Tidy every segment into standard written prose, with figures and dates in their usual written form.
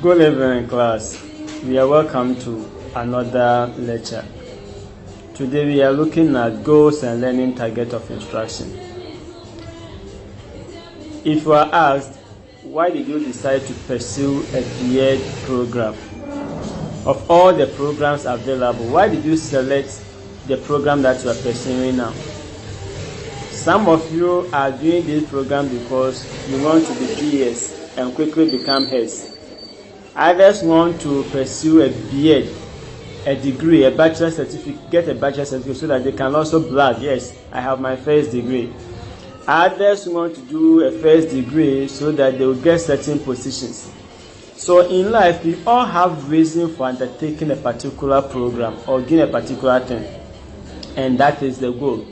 Good evening, class. We are welcome to another lecture. Today we are looking at goals and learning target of instruction. If you are asked, why did you decide to pursue a B.Ed program? Of all the programs available, why did you select the program that you are pursuing now? Some of you are doing this program because you want to be PS and quickly become heads. Others want to pursue a B.Ed, a degree, a bachelor certificate, get a bachelor certificate so that they can also brag, yes, I have my first degree. Others want to do a first degree so that they will get certain positions. So in life, we all have reason for undertaking a particular program or doing a particular thing, and that is the goal.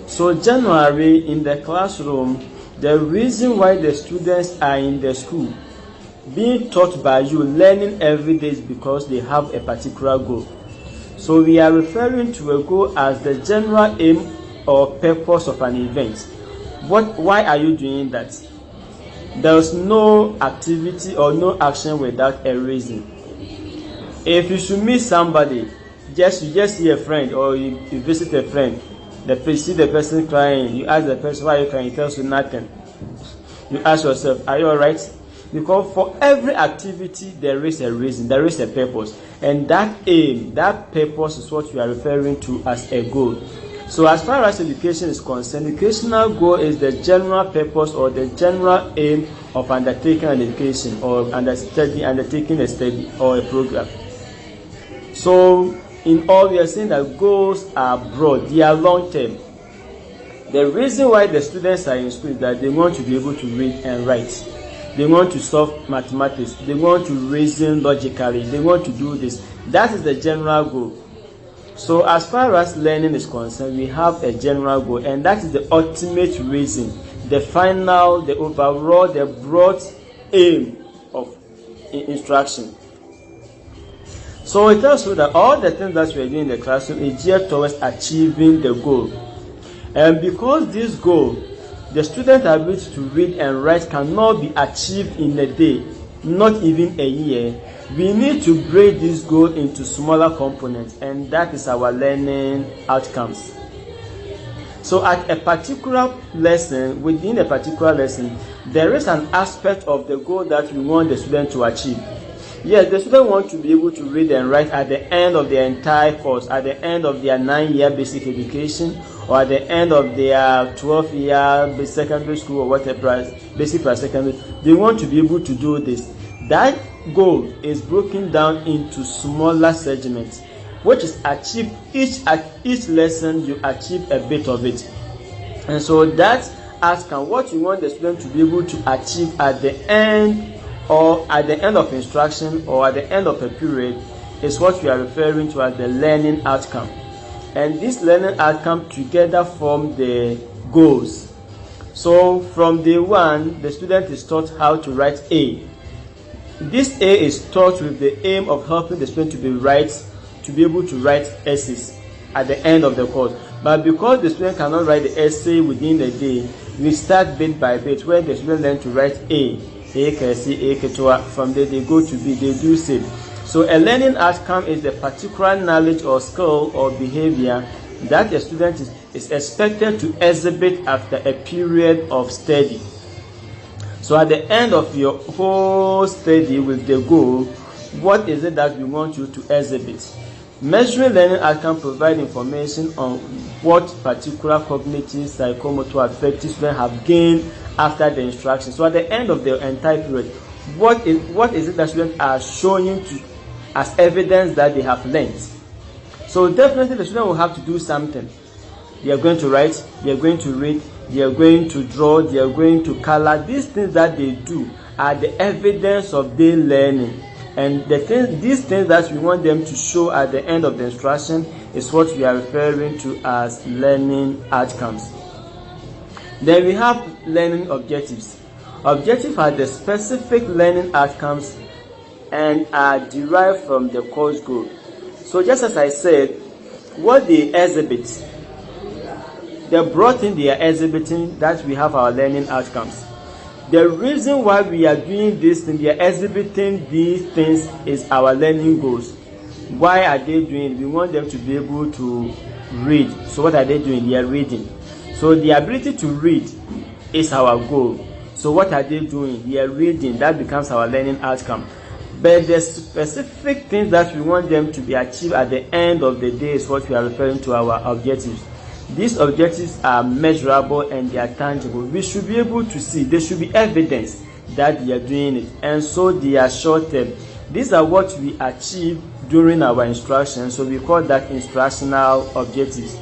So generally, in the classroom, the reason why the students are in the school being taught by you, learning every day, is because they have a particular goal. So we are referring to a goal as the general aim or purpose of an event. Why are you doing that? There is no activity or no action without a reason. If you should meet somebody, you just see a friend or you visit a friend, you see the person crying, you ask the person why you crying, he tells you nothing. You ask yourself, are you alright? Because for every activity there is a reason, there is a purpose, and that aim, that purpose is what we are referring to as a goal. So as far as education is concerned, educational goal is the general purpose or the general aim of undertaking an education or undertaking a study or a program. So in all, we are saying that goals are broad, they are long term. The reason why the students are in school is that they want to be able to read and write. They want to solve mathematics. They want to reason logically. They want to do this. That is the general goal. So as far as learning is concerned, we have a general goal, and that is the ultimate reason, the final, the overall, the broad aim of instruction. So it tells you that all the things that we are doing in the classroom is geared towards achieving the goal. And because this goal, the student's ability to read and write, cannot be achieved in a day, not even a year, we need to break this goal into smaller components, and that is our learning outcomes. So at a particular lesson, within a particular lesson, there is an aspect of the goal that we want the student to achieve. Yes, the student wants to be able to read and write at the end of their entire course, at the end of their 9-year basic education, or at the end of their 12-year secondary school or whatever, basic plus secondary. They want to be able to do this. That goal is broken down into smaller segments, which is achieved at each lesson. You achieve a bit of it, and so that outcome, what you want the student to be able to achieve at the end, or at the end of instruction, or at the end of a period, is what we are referring to as the learning outcome. And this learning outcome together form the goals. So from day one, the student is taught how to write A. This A is taught with the aim of helping the student to be able to write essays at the end of the course. But because the student cannot write the essay within the day, we start bit by bit, where the student learn to write A, from there they go to B, they do C. So a learning outcome is the particular knowledge or skill or behavior that the student is expected to exhibit after a period of study. So at the end of your whole study with the goal, what is it that we want you to exhibit? Measuring learning outcome provide information on what particular cognitive, psychomotor, affective students have gained after the instruction. So at the end of the entire period, what is it that students are showing to as evidence that they have learned? So definitely the student will have to do something. They are going to write, they are going to read, they are going to draw, they are going to color. These things that they do are the evidence of their learning. And these things that we want them to show at the end of the instruction is what we are referring to as learning outcomes. Then we have learning objectives. Objectives are the specific learning outcomes and are derived from the course goal. So just as I said, what they exhibit, the broad thing they are exhibiting, that we have our learning outcomes. The reason why we are doing this thing, we are exhibiting these things, is our learning goals. Why are they doing it? We want them to be able to read. So what are they doing? They are reading. So the ability to read is our goal. So what are they doing? They are reading. That becomes our learning outcome. But the specific things that we want them to be achieved at the end of the day is what we are referring to our objectives. These objectives are measurable and they are tangible. We should be able to see. There should be evidence that they are doing it. And so they are short-term. These are what we achieve during our instruction. So we call that instructional objectives.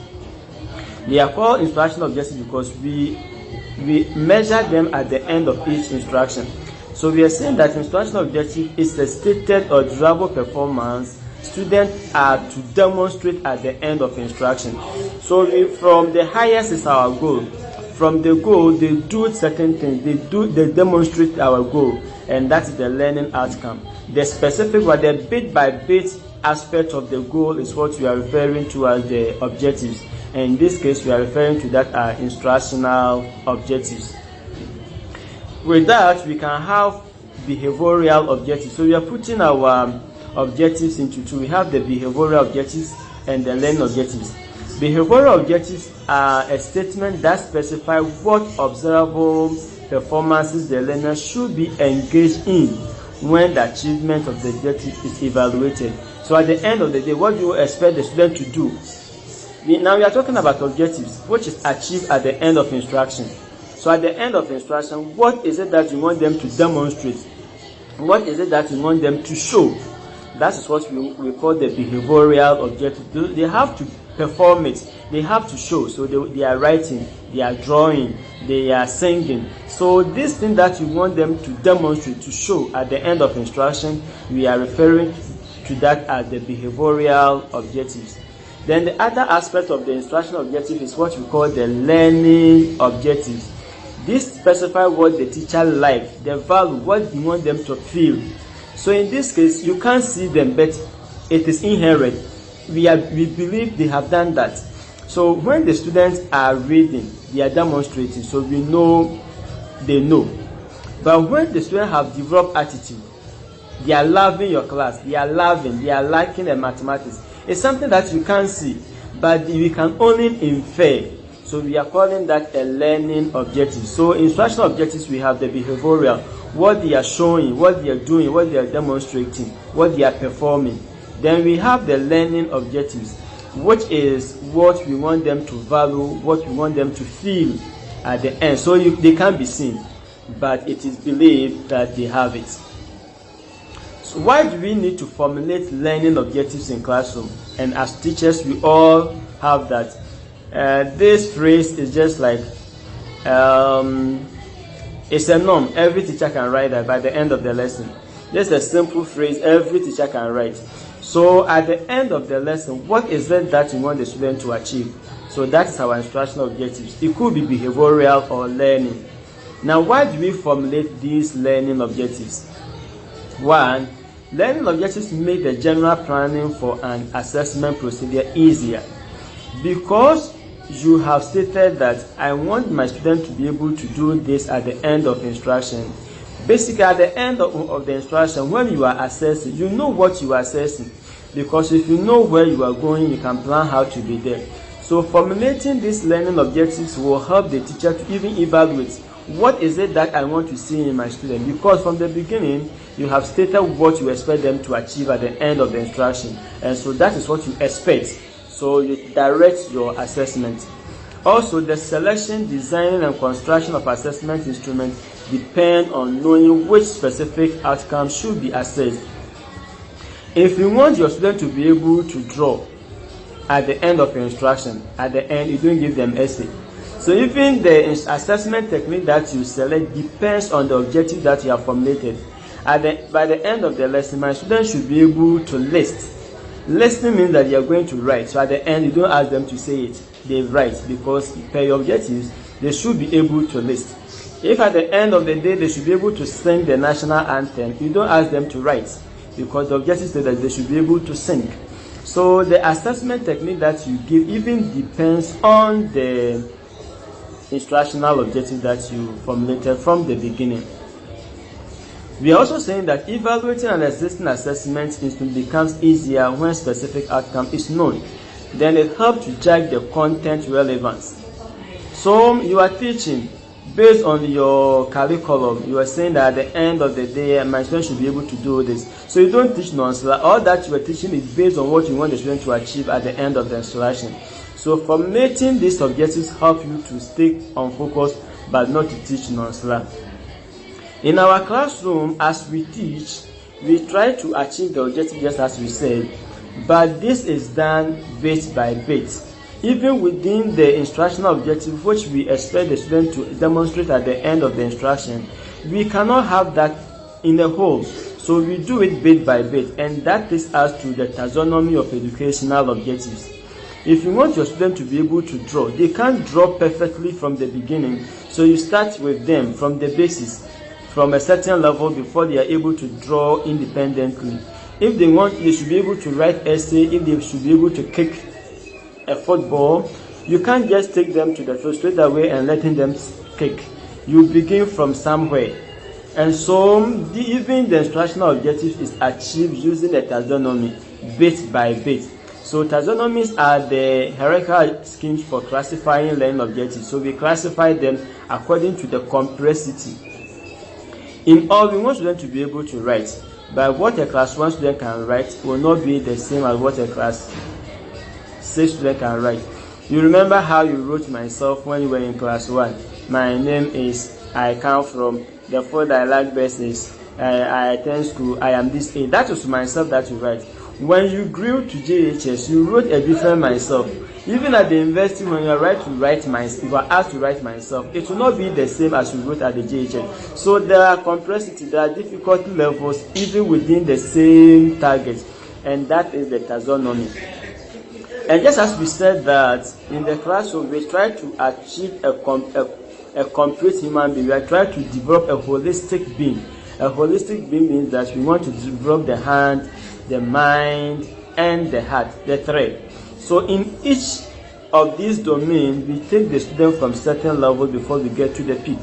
They are called instructional objectives because we measure them at the end of each instruction. So we are saying that instructional objective is a stated or durable performance students are to demonstrate at the end of instruction. So from the highest is our goal. From the goal, they do certain things. They demonstrate our goal, and that is the learning outcome. The specific or the bit by bit aspect of the goal is what we are referring to as the objectives. And in this case, we are referring to that as instructional objectives. With that, we can have behavioral objectives. So we are putting our objectives into two. We have the behavioral objectives and the learning objectives. Behavioral objectives are a statement that specify what observable performances the learner should be engaged in when the achievement of the objective is evaluated. So at the end of the day, what do you expect the student to do? Now we are talking about objectives, which is achieved at the end of instruction. So at the end of instruction, what is it that you want them to demonstrate? What is it that you want them to show? That is what we call the behavioral objective. They have to perform it. They have to show. So they are writing, they are drawing, they are singing. So this thing that you want them to demonstrate, to show at the end of instruction, we are referring to that as the behavioral objectives. Then the other aspect of the instructional objective is what we call the learning objectives. This specifies what the teacher likes, the value, what you want them to feel. So in this case, you can't see them, but it is inherent. We believe they have done that. So when the students are reading, they are demonstrating, so we know they know. But when the students have developed attitude, they are loving your class, they are liking the mathematics. It's something that you can't see, but we can only infer. So we are calling that a learning objective. So instructional objectives, we have the behavioral, what they are showing, what they are doing, what they are demonstrating, what they are performing. Then we have the learning objectives, which is what we want them to value, what we want them to feel at the end. So they can't be seen, but it is believed that they have it. So why do we need to formulate learning objectives in classroom? And as teachers, we all have that. This phrase is just like, it's a norm. Every teacher can write that by the end of the lesson. Just a simple phrase every teacher can write. So at the end of the lesson, what is it that you want the student to achieve? So that is our instructional objectives. It could be behavioral or learning. Now, why do we formulate these learning objectives? One, learning objectives make the general planning for an assessment procedure easier. Because you have stated that I want my student to be able to do this at the end of instruction. Basically, at the end of the instruction, when you are assessing, you know what you are assessing. Because if you know where you are going, you can plan how to be there. So formulating these learning objectives will help the teacher to even evaluate what is it that I want to see in my student. Because from the beginning, you have stated what you expect them to achieve at the end of the instruction. And so that is what you expect. So you direct your assessment. Also, the selection, designing, and construction of assessment instruments depend on knowing which specific outcome should be assessed. If you want your student to be able to draw at the end of your instruction, at the end you don't give them essay. So even the assessment technique that you select depends on the objective that you have formulated. By the end of the lesson, my students should be able to list. Listening means that you are going to write. So at the end, you don't ask them to say it. They write, because per your objectives, they should be able to list. If at the end of the day, they should be able to sing the national anthem, you don't ask them to write, because the objective says that they should be able to sing. So the assessment technique that you give even depends on the instructional objective that you formulated from the beginning. We are also saying that evaluating an existing assessment becomes easier when specific outcome is known. Then it helps to judge the content relevance. So you are teaching based on your curriculum. You are saying that at the end of the day, my student should be able to do this. So you don't teach nonsense. All that you are teaching is based on what you want the student to achieve at the end of the instruction. So formulating these objectives help you to stay on focus but not to teach nonsense. In our classroom, as we teach, we try to achieve the objective just as we said, but this is done bit by bit. Even within the instructional objective, which we expect the student to demonstrate at the end of the instruction, we cannot have that in a whole. So we do it bit by bit, and that takes us to the taxonomy of educational objectives. If you want your student to be able to draw, they can't draw perfectly from the beginning, so you start with them from the basis, from a certain level before they are able to draw independently. If they want, they should be able to write essay, if they should be able to kick a football, you can't just take them to the field straight away and letting them kick. You begin from somewhere. And so even the instructional objective is achieved using the taxonomy bit by bit. So taxonomies are the hierarchical schemes for classifying learning objectives. So we classify them according to the complexity. In all, we want students to be able to write, but what a class 1 student can write will not be the same as what a class 6 student can write. You remember how you wrote myself when you were in class 1. My name is, I come from, the food I like best is, I attend school, I am this age. That was myself that you write. When you grew to JHS, you wrote a different myself. Even at the university, when you are asked to write myself, it will not be the same as you wrote at the JHS. So there are complexity, there are difficulty levels even within the same target, and that is the taxonomy. And just as we said that in the classroom, we try to achieve a complete human being. We are trying to develop a holistic being. A holistic being means that we want to develop the hand, the mind, and the heart, the three. So in each of these domains, we take the student from certain level before we get to the peak.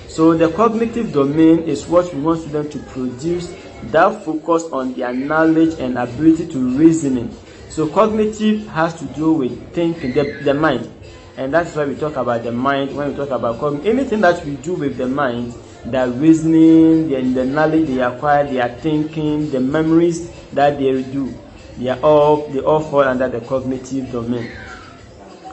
So the cognitive domain is what we want students to produce that focus on their knowledge and ability to reasoning. So cognitive has to do with thinking, the mind. And that's why we talk about the mind when we talk about cognitive. Anything that we do with the mind, the reasoning, the knowledge they acquire, their thinking, the memories that they do, they all fall under the cognitive domain.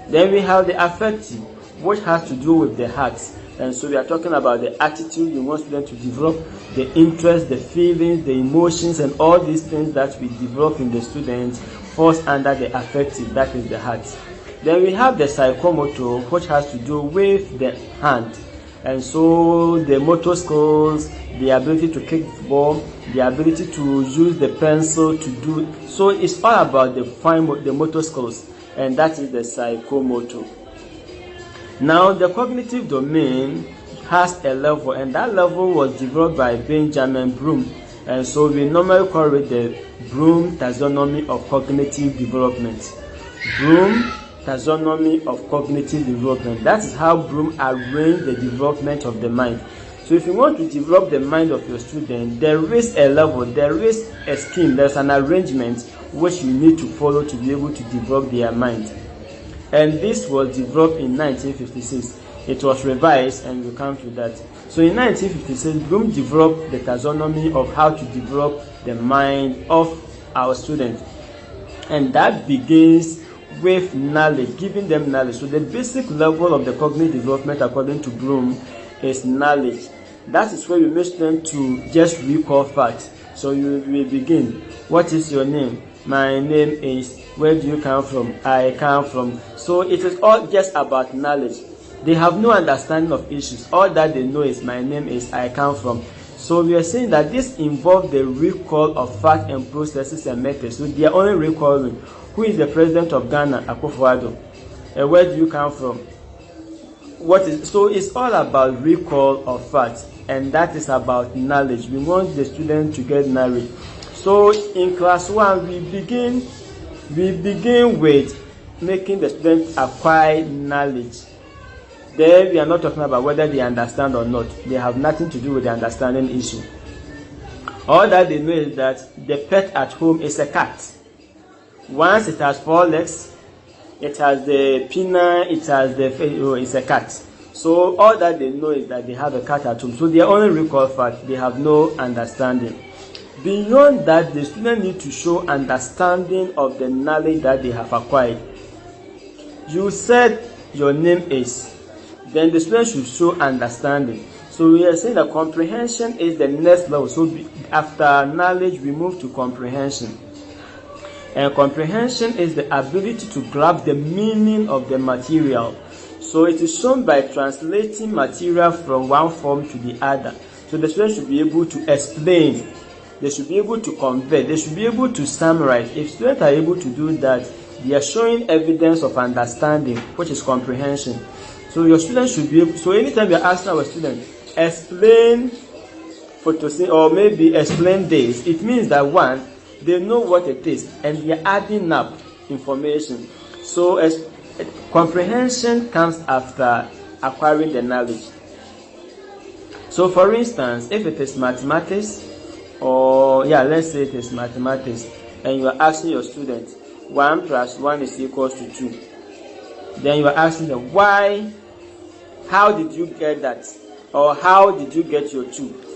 Then we have the affective, which has to do with the heart. And so we are talking about the attitude you want students to develop, the interest, the feelings, the emotions, and all these things that we develop in the students falls under the affective, that is the heart. Then we have the psychomotor, which has to do with the hand. And so the motor skills, the ability to kick the ball, the ability to use the pencil to do. So it's all about the motor skills, and that is the psychomotor. Now the cognitive domain has a level, and that level was developed by Benjamin Bloom. And so we normally call it the Bloom taxonomy of cognitive development. Bloom taxonomy of cognitive development. That is how Bloom arranged the development of the mind. So if you want to develop the mind of your student, there is a level, there is a scheme, there's an arrangement which you need to follow to be able to develop their mind. And this was developed in 1956. It was revised, and we'll come to that. So in 1956, Bloom developed the taxonomy of how to develop the mind of our students. And that begins with knowledge, giving them knowledge. So the basic level of the cognitive development, according to Bloom, is knowledge. That is where you make them to just recall facts. So you will begin. What is your name? My name is. Where do you come from? I come from. So it is all just about knowledge. They have no understanding of issues. All that they know is my name is, I come from. So we are saying that this involves the recall of facts and processes and methods. So they are only recalling. Who is the president of Ghana? Akufo-Addo. Where do you come from? So it's all about recall of facts, and that is about knowledge. We want the student to get knowledge. So in class 1, we begin with making the student acquire knowledge. There we are not talking about whether they understand or not. They have nothing to do with the understanding issue. All that they know is that the pet at home is a cat. Once it has 4 legs, it has the pinna, it has the it's a cat. So all that they know is that they have a cat at home. So they only recall fact, they have no understanding. Beyond that, the student need to show understanding of the knowledge that they have acquired. You said your name is, then the student should show understanding. So we are saying that comprehension is the next level. So after knowledge, we move to comprehension. And comprehension is the ability to grasp the meaning of the material. So it is shown by translating material from one form to the other. So the student should be able to explain. They should be able to convey. They should be able to summarize. If students are able to do that, they are showing evidence of understanding, which is comprehension. So your students should be able. So anytime you are asking our student, explain photosynthesis or maybe explain this, it means that one, they know what it is and they are adding up information. So as comprehension comes after acquiring the knowledge. So for instance, if it is mathematics, or let's say it is mathematics, and you are asking your student 1 + 1 is equals to 2, then you are asking them why, how did you get that, or how did you get your 2?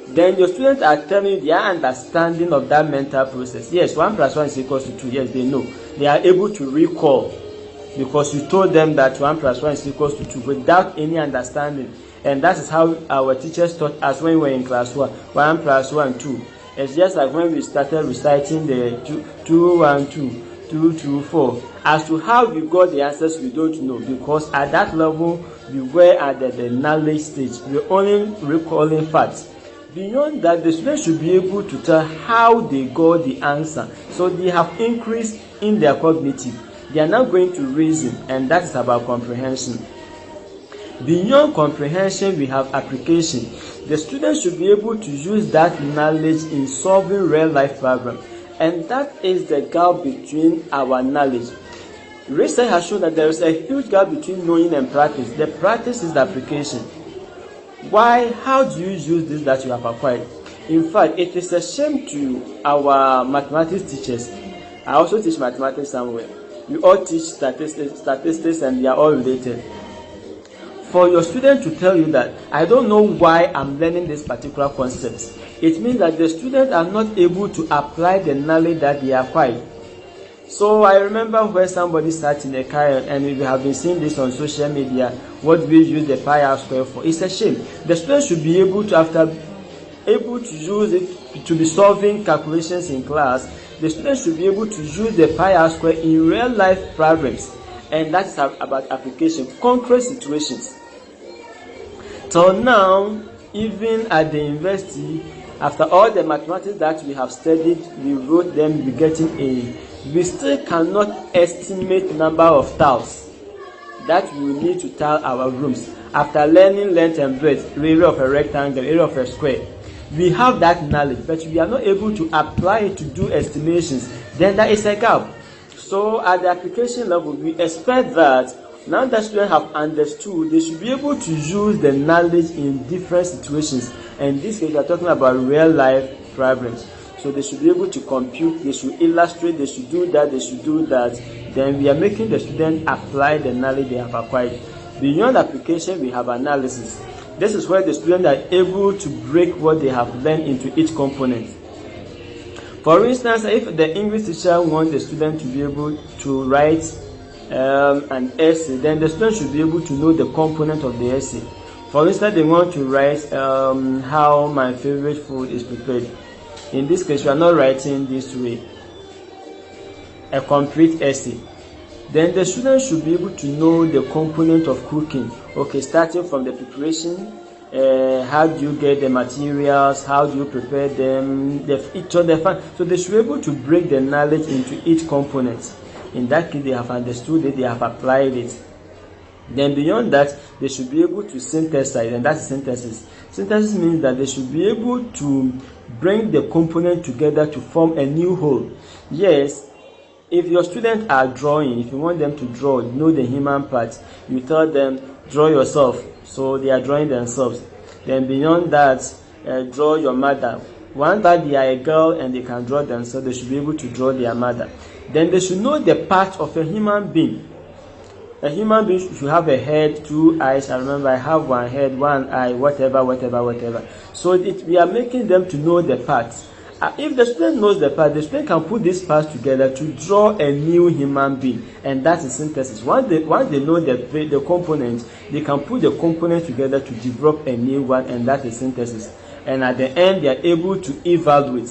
Then your students are telling you their understanding of that mental process. Yes, 1 + 1 is equals to 2. Yes, they know. They are able to recall because you told them that 1 + 1 is equals to 2 without any understanding. And that is how our teachers taught us when we were in class 1. 1 + 1, 2. It's just like when we started reciting the 2, 1, 2, 2, 2, 4. As to how we got the answers, we don't know, because at that level, we were at the knowledge stage. We were only recalling facts. Beyond that, the students should be able to tell how they got the answer. So they have increased in their cognitive. They are now going to reason, and that is about comprehension. Beyond comprehension, we have application. The students should be able to use that knowledge in solving real-life problems. And that is the gap between our knowledge. Research has shown that there is a huge gap between knowing and practice. The practice is the application. Why? How do you use this that you have acquired? In fact, it is a shame to our mathematics teachers. I also teach mathematics somewhere. We all teach statistics, and they are all related. For your student to tell you that, I don't know why I'm learning this particular concept, it means that the students are not able to apply the knowledge that they acquired. So I remember when somebody sat in a car, and we have been seeing this on social media, what we use the pi_r² for. It's a shame. The students should be able to, after able to use it to be solving calculations in class, the students should be able to use the pi_r² in real life problems. And that's about application, concrete situations. So now, even at the university, after all the mathematics that we have studied, we wrote them, we getting A. We still cannot estimate number of tiles that we need to tile our rooms. After learning length and breadth, area of a rectangle, area of a square, we have that knowledge, but we are not able to apply it to do estimations. Then there is a gap. So at the application level, we expect that now that students have understood, they should be able to use the knowledge in different situations. And in this case, we are talking about real life problems. So they should be able to compute, they should illustrate, they should do that, they should do that. Then we are making the student apply the knowledge they have acquired. Beyond application, we have analysis. This is where the students are able to break what they have learned into each component. For instance, if the English teacher wants the student to be able to write an essay, then the student should be able to know the component of the essay. For instance, they want to write how my favorite food is prepared. In this case, we are not writing this way, a complete essay. Then the student should be able to know the component of cooking. Okay, starting from the preparation, how do you get the materials, how do you prepare them, so they should be able to break the knowledge into each component. In that case, they have understood it, they have applied it. Then beyond that, they should be able to synthesize, and that's synthesis. Synthesis means that they should be able to bring the component together to form a new whole. Yes, If your students are drawing, if you want them to draw, know the human part, you tell them, draw yourself. So they are drawing themselves. Then beyond that, draw your mother. Once that they are a girl and they can draw themselves, they should be able to draw their mother. Then they should know the part of a human being. A human being should have a head, 2 eyes. I remember I have 1 head, 1 eye, whatever. So we are making them to know the parts. If the student knows the part, the student can put these parts together to draw a new human being, and that is synthesis. Once they know the components, they can put the components together to develop a new one, and that is synthesis. And at the end, they are able to evaluate.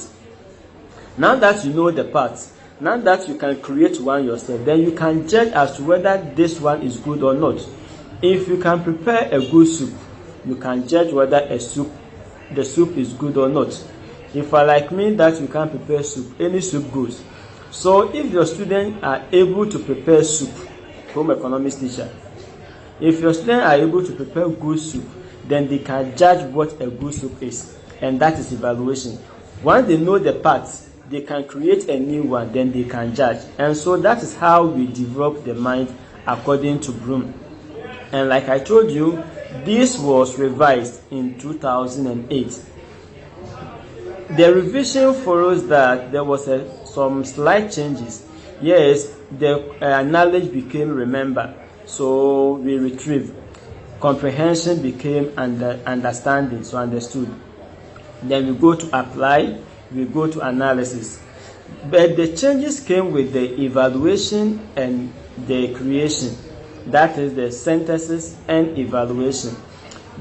Now that you know the parts, now that you can create one yourself, then you can judge as to whether this one is good or not. If you can prepare a good soup, you can judge whether the soup is good or not. If I like me that you can't prepare soup, any soup goes. So if your students are able to prepare soup, home economics teacher, if your students are able to prepare good soup, then they can judge what a good soup is, and that is evaluation. Once they know the parts, they can create a new one, then they can judge. And so that is how we develop the mind according to Bloom. And like I told you, this was revised in 2008. The revision follows that there was some slight changes. Yes, the knowledge became remember, so we retrieve. Comprehension became understanding, so understood. Then we go to apply, we go to analysis. But the changes came with the evaluation and the creation. That is the synthesis and evaluation.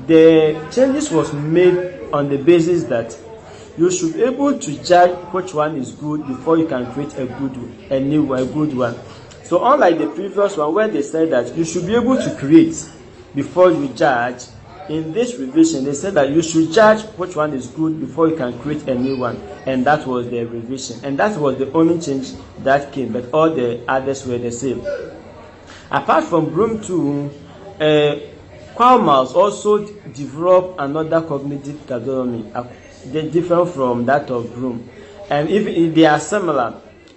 The changes was made on the basis that you should be able to judge which one is good before you can create a good one. So unlike the previous one where they said that you should be able to create before you judge, in this revision they said that you should judge which one is good before you can create a new one, and that was the revision, and that was the only change that came, but all the others were the same. Apart from Bloom 2, Qualmals also developed another cognitive taxonomy, different from that of Bloom, and if they are similar,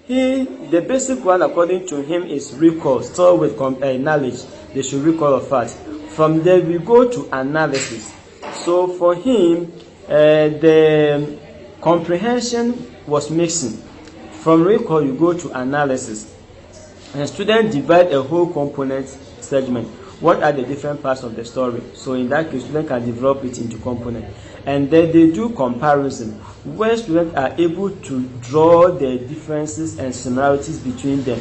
the basic one according to him is recall, still with knowledge. They should recall a fact. From there we go to analysis. So for him, the comprehension was mixing. From recall you go to analysis. And students divide a whole component segment. What are the different parts of the story? So in that case, students can develop it into components. And then they do comparison, where students are able to draw the differences and similarities between them.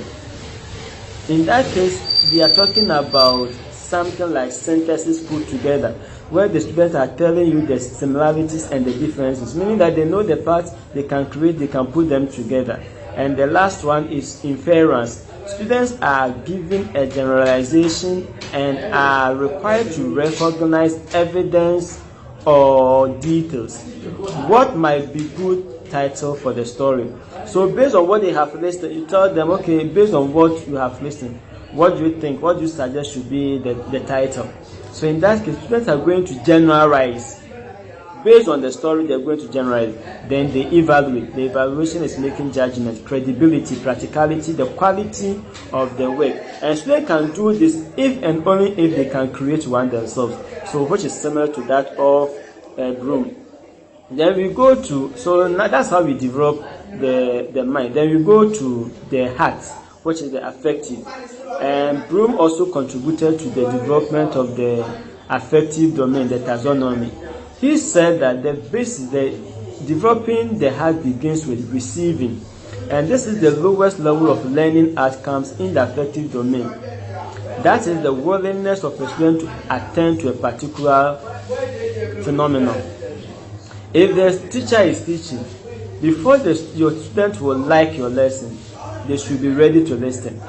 In that case, we are talking about something like synthesis put together, where the students are telling you the similarities and the differences, meaning that they know the parts, they can create, they can put them together. And the last one is inference. Students are given a generalization and are required to recognize evidence or details. What might be good title for the story? So based on what they have listed, you tell them, okay, based on what you have listed, what do you think, what do you suggest should be the title? So in that case, students are going to generalize. Based on the story, they're going to generalize. Then they evaluate. The evaluation is making judgment, credibility, practicality, the quality of the work. And students can do this if and only if they can create one themselves. So which is similar to that of Bloom. Then we go to, so now that's how we develop the mind. Then we go to the heart, which is the affective. And Bloom also contributed to the development of the affective domain, the taxonomy. He said that the developing the heart begins with receiving, and this is the lowest level of learning outcomes in the affective domain. That is the willingness of a student to attend to a particular phenomenon. If the teacher is teaching, before your student will like your lesson, they should be ready to listen.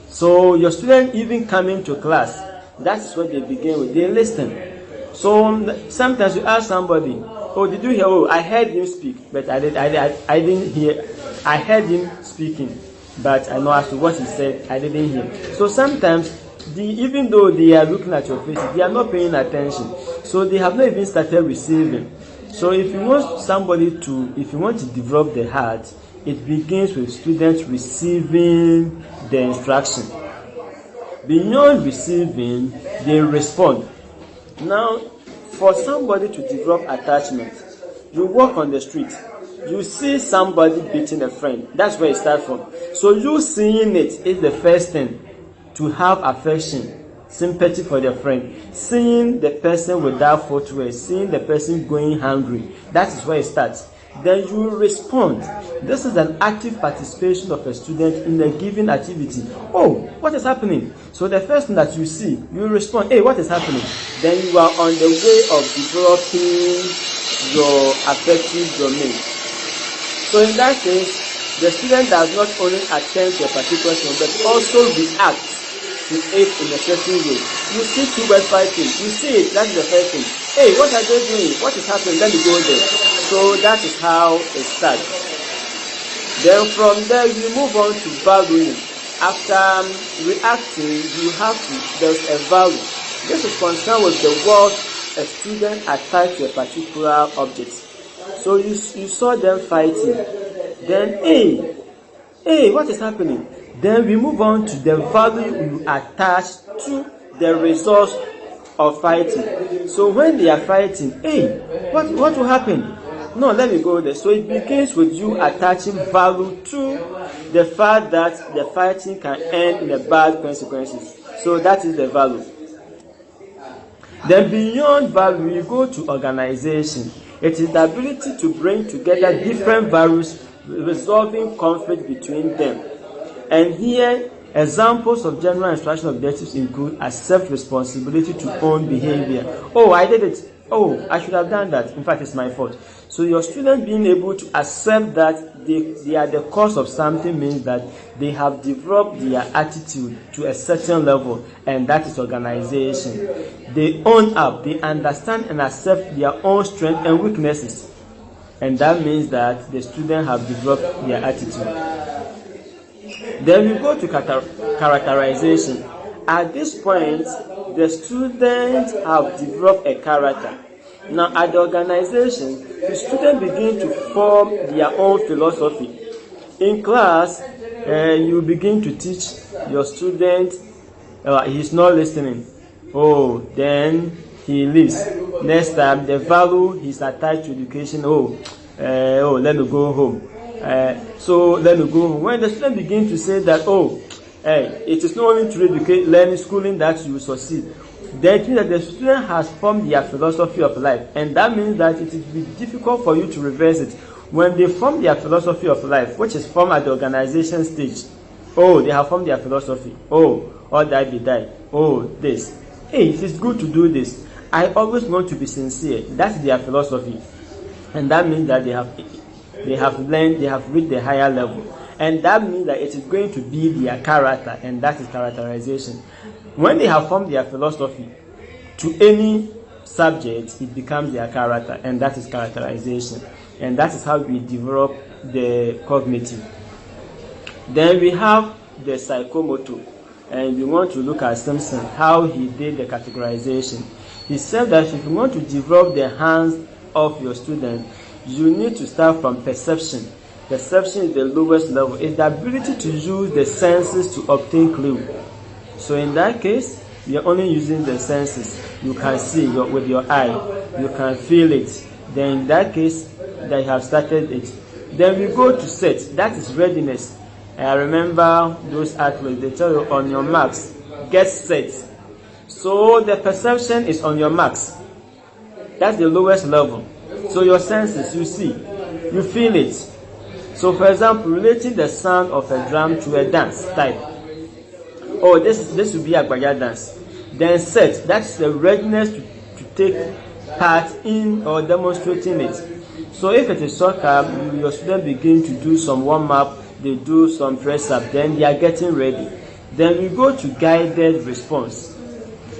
So your student even coming to class, that is what they begin with. They listen. So sometimes you ask somebody, oh, did you hear? Oh, I heard him speak, but I didn't hear. I heard him speaking, but I know as to what he said, I didn't hear. So sometimes, even though they are looking at your face, they are not paying attention. So they have not even started receiving. So if you want to develop the heart, it begins with students receiving the instruction. Beyond receiving, they respond. Now, for somebody to develop attachment, you walk on the street, you see somebody beating a friend. That's where it starts from. So you seeing it is the first thing to have affection, sympathy for their friend. Seeing the person without footwear, seeing the person going hungry, that is where it starts. Then you respond. This is an active participation of a student in a given activity. Oh, what is happening? So the first thing that you see, you respond, hey, what is happening? Then you are on the way of developing your affective domain. So in that case, the student does not only attend to a particular thing, but also react to it in a certain way. You see two birds fighting, you see it, that's the first thing. Hey, what are they doing? What is happening? Let me go there. So that is how it starts. Then from there, you move on to valuing. After reacting, there's a value. This is concerned with the world a student attached to a particular object. So you saw them fighting. Then, hey, what is happening? Then we move on to the value you attach to the results of fighting. So when they are fighting, hey, what will happen? No, let me go there. So it begins with you attaching value to the fact that the fighting can end in a bad consequences. So that is the value. Then beyond value, you go to organization. It is the ability to bring together different values, resolving conflict between them. And here, examples of general instruction objectives include accept responsibility to own behavior. Oh, I did it. Oh, I should have done that. In fact, it's my fault. So your student being able to accept that they are the cause of something means that they have developed their attitude to a certain level, and that is organization. They own up, they understand and accept their own strengths and weaknesses, and that means that the student have developed their attitude. Then we go to characterization. At this point, the students have developed a character. Now, at the organization, the students begin to form their own philosophy. In class, you begin to teach your student, he's not listening. Oh, then he leaves. Next time, the value he's attached to education, let me go home. So let me go home. When the student begin to say that, it is not only through learning, schooling that you will succeed, then it means that the student has formed their philosophy of life, and that means that it will be difficult for you to reverse it. When they form their philosophy of life, which is formed at the organization stage, they have formed their philosophy. All that be died. This. Hey, it is good to do this. I always want to be sincere. That's their philosophy, and that means that they have learned, they have reached the higher level, and that means that it is going to be their character, and that is characterization. When they have formed their philosophy to any subject, it becomes their character, and that is characterization, and that is how we develop the cognitive. Then we have the psychomotor, and we want to look at Simpson, how he did the categorization. He said that if you want to develop the hands of your student, you need to start from perception. Perception is the lowest level. It's the ability to use the senses to obtain clue. So in that case, you're only using the senses. You can see with your eye. You can feel it. Then in that case, they have started it. Then we go to set. That is readiness. I remember those athletes, they tell you on your marks, get set. So the perception is on your marks. That's the lowest level. So your senses, you see, you feel it. So for example, relating the sound of a drum to a dance type. This will be a Gbagya dance. Then set, that's the readiness to take part in or demonstrating it. So if it is soccer, your students begin to do some warm-up, they do some press-up, then they are getting ready. Then we go to guided response.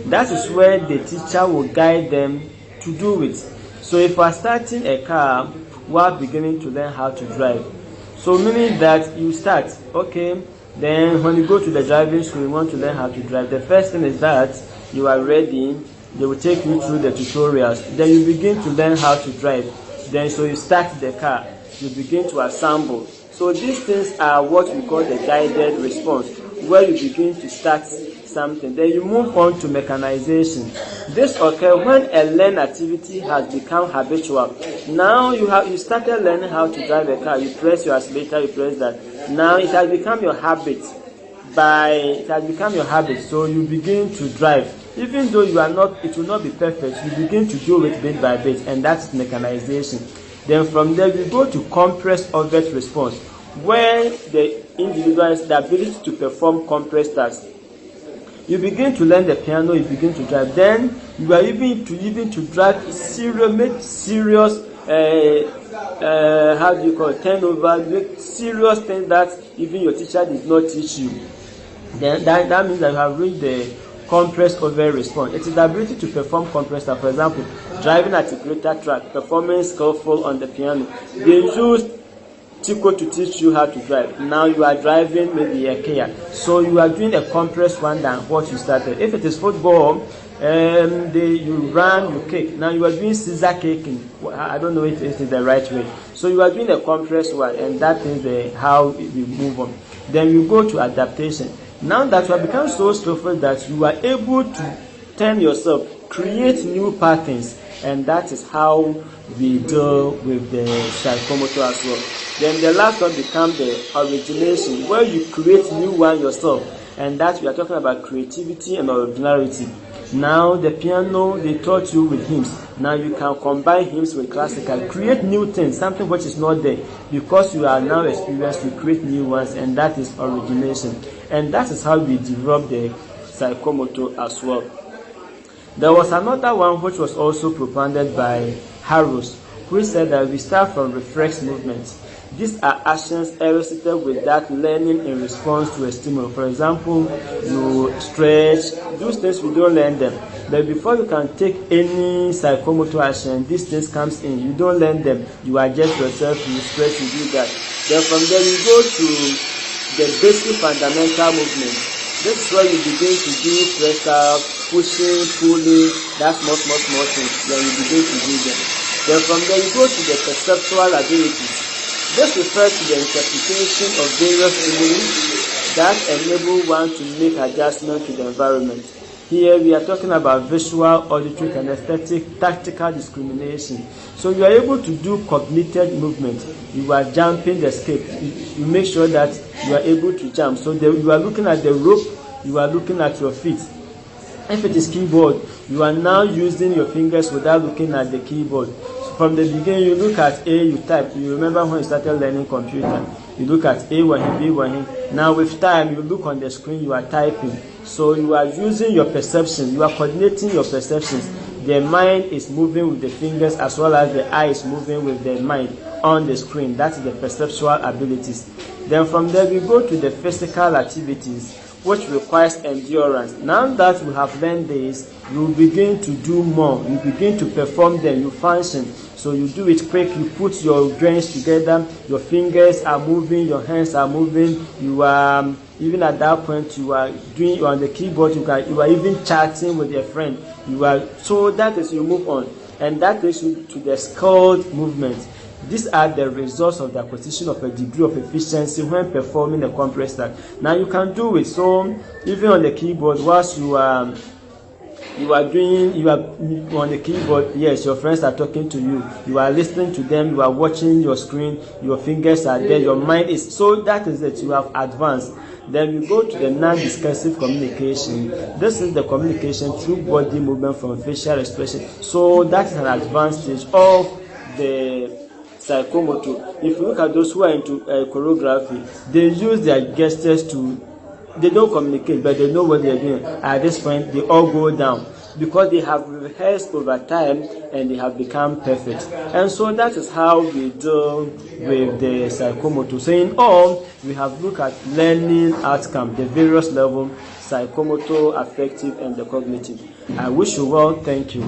That is where the teacher will guide them to do it. So if we are starting a car, we are beginning to learn how to drive. So meaning that you start, then when you go to the driving school, you want to learn how to drive. The first thing is that you are ready. They will take you through the tutorials. Then you begin to learn how to drive. Then so you start the car. You begin to assemble. So these things are what we call the guided response, where you begin to start something. Then you move on to mechanization. This occurs when a learned activity has become habitual. Now you started learning how to drive a car. You press your accelerator, you press that. Now it has become your habit. So you begin to drive. Even though it will not be perfect, you begin to do it bit by bit, and that's mechanization. Then from there you go to compressed overt response, where the individual has the ability to perform compressed tasks. You begin to learn the piano, you begin to drive. Then you are even to drive serious turnover, make serious things that even your teacher did not teach you. Then that means that you have reached the compressed overt response. It is the ability to perform compressed tasks. For example, driving at a greater track, performing skillful on the piano. They used Chico to teach you how to drive. Now you are driving maybe a Kia. So you are doing a compressed one than what you started. If it is football, you run, you kick. Now you are doing scissor kicking. I don't know if it is the right way. So you are doing a compressed one, and that is how we move on. Then you go to adaptation. Now that you have become so skillful that you are able to turn yourself, create new patterns, and that is how we deal with the psychomotor as well. Then the last one becomes the origination, where you create new one yourself, and that we are talking about creativity and originality. Now the piano, they taught you with hymns. Now you can combine hymns with classical, create new things, something which is not there. Because you are now experienced, you create new ones, and that is origination. And that is how we develop the psychomotor as well. There was another one which was also propounded by Harrows, which said that we start from reflex movements. These are actions elicited without learning in response to a stimulus. For example, you stretch, those things we don't learn them. But before you can take any psychomotor action, these things comes in. You don't learn them. You adjust yourself, you stretch, you do that. Then from there you go to the basic fundamental movement. This is where you begin to do press up, pushing, pulling, that's small things. Then you begin to do them. Then from there you go to the perceptual abilities. This refers to the interpretation of various stimuli that enable one to make adjustments to the environment. Here we are talking about visual, auditory, kinesthetic, tactical discrimination. So you are able to do cognitive movement. You are jumping the escape. You make sure that you are able to jump. So you are looking at the rope, you are looking at your feet. If it is keyboard, you are now using your fingers without looking at the keyboard. So from the beginning, you look at A, you type. You remember when you started learning computer. You look at A, wahin, B, wahin. Now with time, you look on the screen, you are typing. So you are using your perception. You are coordinating your perceptions. The mind is moving with the fingers as well as the eye is moving with the mind on the screen. That is the perceptual abilities. Then from there, we go to the physical activities, which requires endurance. Now that we have learned this, you begin to do more. You begin to perform them. You function. So you do it quick. You put your joints together. Your fingers are moving. Your hands are moving. You are even at that point. You are doing on the keyboard. You are even chatting with your friend. So that is you move on, and that takes you to the skilled movement. These are the results of the acquisition of a degree of efficiency when performing a compressed task. Now you can do it. So even on the keyboard, whilst you are on the keyboard, yes, your friends are talking to you. You are listening to them. You are watching your screen. Your fingers are there. Your mind is. So that is it. You have advanced. Then we go to the non-discursive communication. This is the communication through body movement from facial expression. So that is an advanced stage of the psychomotor. If you look at those who are into choreography, they use their gestures they don't communicate, but they know what they are doing. At this point, they all go down because they have rehearsed over time and they have become perfect. And so that is how we deal with the psychomotor. So in all, we have looked at learning outcome, the various levels, psychomotor, affective, and the cognitive. I wish you well. Thank you.